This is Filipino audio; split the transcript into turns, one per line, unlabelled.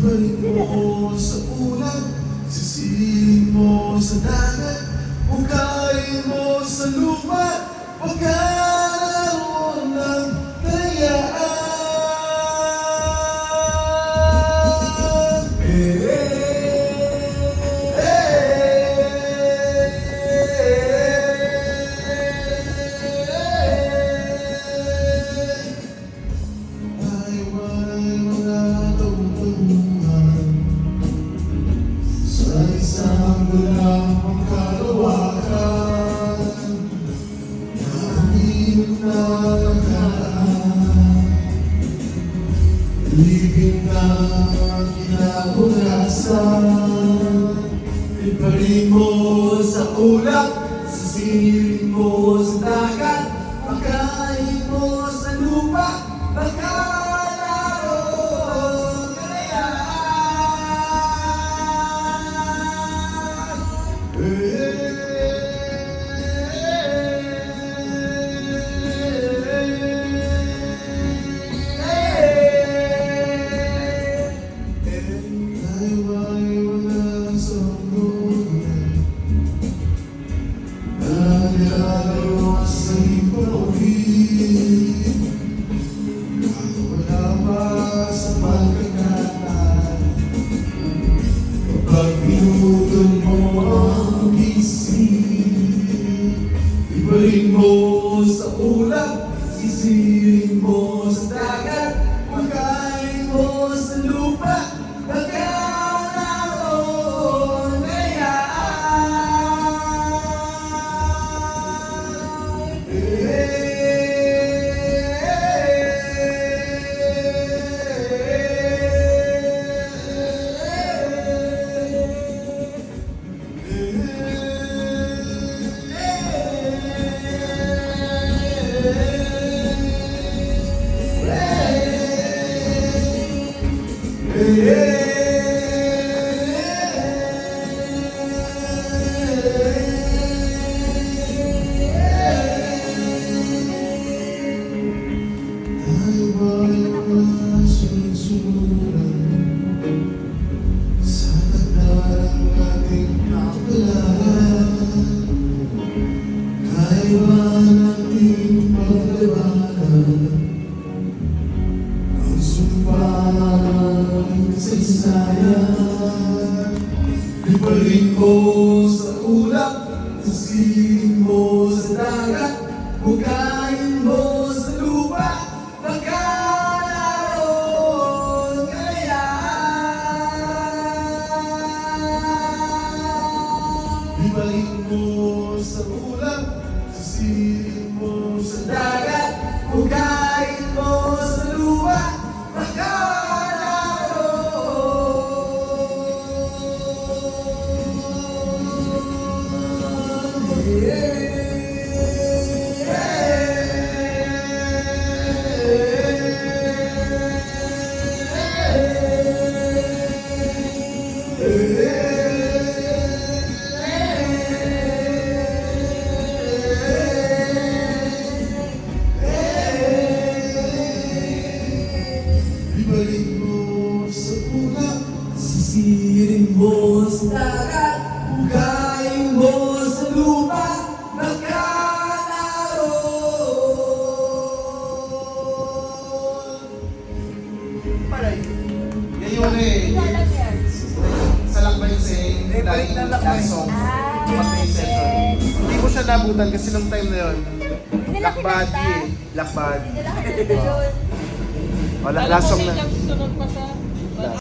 Ibalik mo sa ulan, sisihin mo sa dagat, hukayin mo sa lupa, pagkakaroon ng kayaan. Sa isang walang pagkalawakan, namin na nakaraan, libing na kinabukasan. Ibalik mo sa ulap, sisirin mo sa dagat, pagkain mo sa lupa, pagkalaroon kayaan. Ibalik mo sa ulap, sisirin mo sa dagat, pagkain mo sa lupa, pagkakaroon kayaan. Tayo ba'y mga sunod-sunuran sa tagdarang ating kapalaran? Kaya ba nating paglabanan ang sumpang kasaysayan? Ibalik mo sa ulap, sisihin mo sa dagat, hukayin mo sa lupa, pagkakaroon kayaan. Ibalik mo sa ulap, sisihin mo sa dagat, hukayin mo sa lupa, pagkakaroon. Ibalik mo sa ulap, sisirin mo sa dagat, hukayin mo sa lupa, magkakaroon.
Paray. Ngayon sa lakbay yung saying, lagi last song, matay session. Hindi ko siya nabutan kasi nung time na yun, Black Body eh. Black Body. Wala, last song na.
Sunod pa sa